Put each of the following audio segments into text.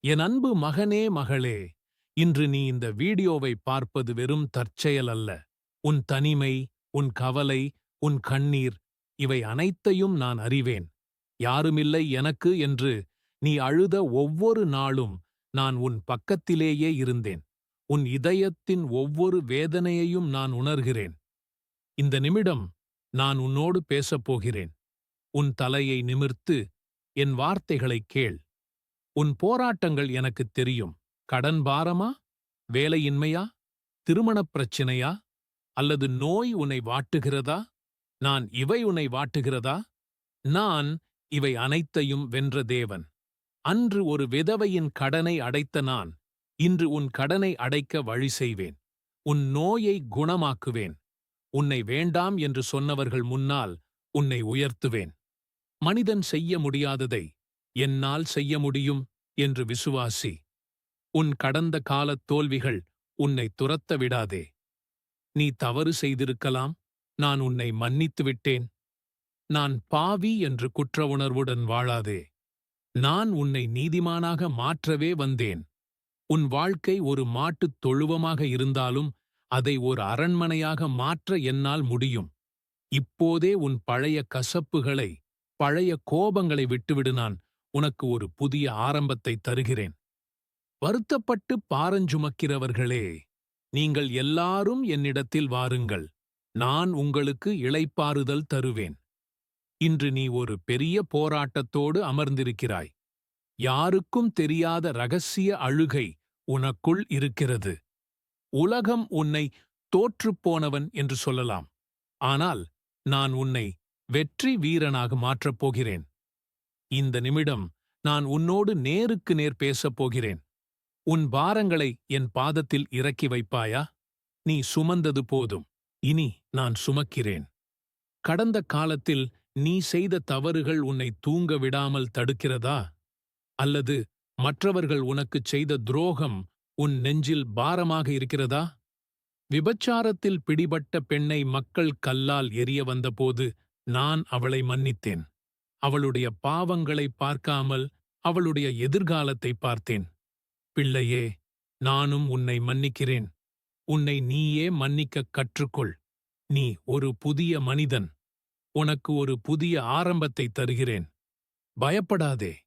என் அன்பு மகனே மகளே, இன்று நீ இந்த வீடியோவை பார்ப்பது வெறும் தற்செயல் அல்ல. உன் தனிமை, உன் கவலை, உன் கண்ணீர், இவை அனைத்தையும் நான் அறிவேன். யாருமில்லை எனக்கு என்று நீ அழுத ஒவ்வொரு நாளும் நான் உன் பக்கத்திலேயே இருந்தேன். உன் இதயத்தின் ஒவ்வொரு வேதனையையும் நான் உணர்கிறேன். இந்த நிமிடம் நான் உன்னோடு பேசப் போகிறேன். உன் தலையை நிமிர்த்து என் வார்த்தைகளைக் கேள். உன் போராட்டங்கள் எனக்குத் தெரியும். கடன் பாரமா, வேலையின்மையா, திருமணப் பிரச்சினையா, அல்லது நோய் உன்னை வாட்டுகிறதா? இவை உன்னை வாட்டுகிறதா? நான் இவை அனைத்தையும் வென்ற தேவன். அன்று ஒரு விதவையின் கடனை அடைத்த நான் இன்று உன் கடனை அடைக்க வழி செய்வேன். உன் நோயை குணமாக்குவேன். உன்னை வேண்டாம் என்று சொன்னவர்கள் முன்னால் உன்னை உயர்த்துவேன். மனிதன் செய்ய முடியாததை என்னால் செய்ய முடியும் என்று விசுவாசி. உன் கடந்த காலத் தோல்விகள் உன்னை துரத்த விடாதே. நீ தவறு செய்திருக்கலாம், நான் உன்னை மன்னித்து விட்டேன். நான் பாவி என்று குற்ற உணர்வுடன் வாழாதே. நான் உன்னை நீதிமானாக மாற்றவே வந்தேன். உன் வாழ்க்கை ஒரு மாட்டுத் தொழுவமாக இருந்தாலும் அதை ஒரு அரண்மனையாக மாற்ற என்னால் முடியும். இப்போதே உன் பழைய கசப்புகளை, பழைய கோபங்களை விட்டுவிடு. நான் உனக்கு ஒரு புதிய ஆரம்பத்தை தருகிறேன். வருத்தப்பட்டு பாரஞ்சுமக்கிறவர்களே, நீங்கள் எல்லாரும் என்னிடத்தில் வாருங்கள். நான் உங்களுக்கு இளைப்பாறுதல் தருவேன். இன்று நீ ஒரு பெரிய போராட்டத்தோடு அமர்ந்திருக்கிறாய். யாருக்கும் தெரியாத ரகசிய அழுகை உனக்குள் இருக்கிறது. உலகம் உன்னை தோற்றுப்போனவன் என்று சொல்லலாம். ஆனால் நான் உன்னை வெற்றி வீரனாக மாற்றப் போகிறேன். இந்த நிமிடம் நான் உன்னோடு நேருக்கு நேர் பேசப் போகிறேன். உன் பாரங்களை என் பாதத்தில் இறக்கி வைப்பாயா? நீ சுமந்தது போதும். இனி நான் சுமக்கிறேன். கடந்த காலத்தில் நீ செய்த தவறுகள் உன்னை தூங்க விடாமல் தடுக்கிறதா? அல்லது மற்றவர்கள் உனக்குச் செய்த துரோகம் உன் நெஞ்சில் பாரமாக இருக்கிறதா? விபச்சாரத்தில் பிடிபட்ட பெண்ணை மக்கள் கல்லால் எறிய வந்தபோது நான் அவளை மன்னித்தேன். அவளுடைய பாவங்களை பார்க்காமல் அவளுடைய எதிர்காலத்தை பார்த்தேன். பிள்ளையே, நானும் உன்னை மன்னிக்கிறேன். உன்னை நீயே மன்னிக்கக் கற்றுக்கொள். நீ ஒரு புதிய மனிதன். உனக்கு ஒரு புதிய ஆரம்பத்தை தருகிறேன். பயப்படாதே.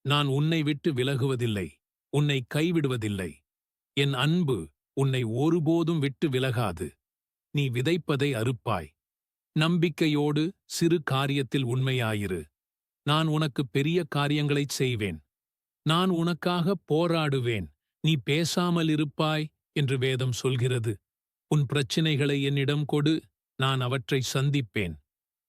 நான் உன்னை விட்டு விலகுவதில்லை. உன்னை கைவிடுவதில்லை. என் அன்பு உன்னை ஒருபோதும் விட்டு விலகாது. நீ விதைப்பதை அறுப்பாய். நம்பிக்கையோடு சிறு காரியத்தில் உண்மையாயிரு. நான் உனக்கு பெரிய காரியங்களைச் செய்வேன். நான் உனக்காக போராடுவேன். நீ பேசாமல் இருப்பாய் என்று வேதம் சொல்கிறது. உன் பிரச்சினைகளை என்னிடம் கொடு, நான் அவற்றை சந்திப்பேன்.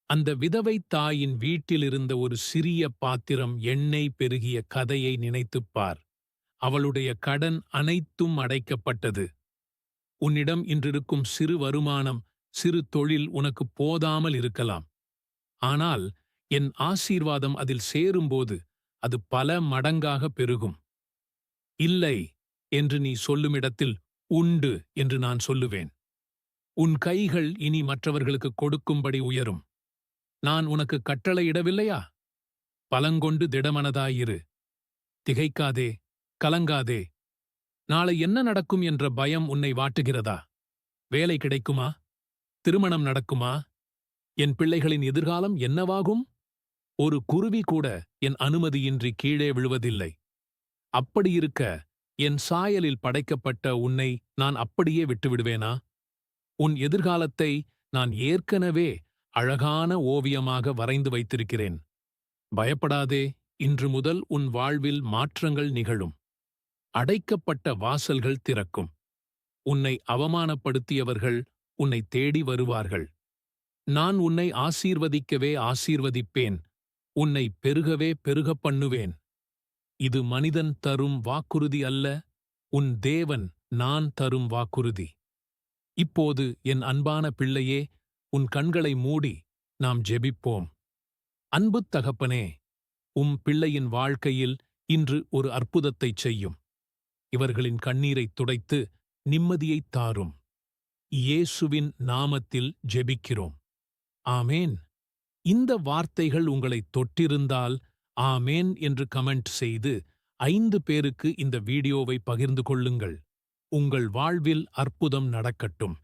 அந்த விதவை தாயின் வீட்டிலிருந்த ஒரு சிறிய பாத்திரம் எண்ணெய் பெருகிய கதையை நினைத்துப்பார். அவளுடைய கடன் அனைத்தும் அடைக்கப்பட்டது. உன்னிடம் இன்றிருக்கும் சிறு வருமானம், சிறு தொழில் உனக்கு போதாமல் இருக்கலாம். ஆனால் என் ஆசீர்வாதம் அதில் சேரும்போது அது பல மடங்காக பெருகும். இல்லை என்று நீ சொல்லுமிடத்தில் உண்டு என்று நான் சொல்லுவேன். உன் கைகள் இனி மற்றவர்களுக்கு கொடுக்கும்படி உயரும். நான் உனக்கு கட்டளையிடவில்லையா? பலங்கொண்டு திடமனதாயிரு. திகைக்காதே, கலங்காதே. நாளை என்ன நடக்கும் என்ற பயம் உன்னை வாட்டுகிறதா? வேலை கிடைக்குமா? திருமணம் நடக்குமா? என் பிள்ளைகளின் எதிர்காலம் என்னவாகும்? ஒரு குருவி கூட என் அனுமதியின்றி கீழே விழுவதில்லை. அப்படியிருக்க என் சாயலில் படைக்கப்பட்ட உன்னை நான் அப்படியே விட்டுவிடுவேனா? உன் எதிர்காலத்தை நான் ஏற்கனவே அழகான ஓவியமாக வரைந்து வைத்திருக்கிறேன். பயப்படாதே. இன்று முதல் உன் வாழ்வில் மாற்றங்கள் நிகழும். அடைக்கப்பட்ட வாசல்கள் திறக்கும். உன்னை அவமானப்படுத்தியவர்கள் உன்னை தேடி வருவார்கள். நான் உன்னை ஆசீர்வதிக்கவே ஆசீர்வதிப்பேன். உன்னை பெருகவே பெருகப் பண்ணுவேன். இது மனிதன் தரும் வாக்குறுதி அல்ல, உன் தேவன் நான் தரும் வாக்குறுதி. இப்போது என் அன்பான பிள்ளையே, உன் கண்களை மூடி நாம் ஜெபிப்போம். அன்புத் தகப்பனே, பிள்ளையின் வாழ்க்கையில் இன்று ஒரு அற்புதத்தைச் செய்யும். இவர்களின் கண்ணீரைத் துடைத்து நிம்மதியைத் தாரும். இயேசுவின் நாமத்தில் ஜெபிக்கிறோம். ஆமேன். இந்த வார்த்தைகள் உங்களைத் தொட்டிருந்தால் ஆமேன் என்று கமெண்ட் செய்து 5 பேருக்கு இந்த வீடியோவை பகிர்ந்து கொள்ளுங்கள். உங்கள் வாழ்வில் அற்புதம் நடக்கட்டும்.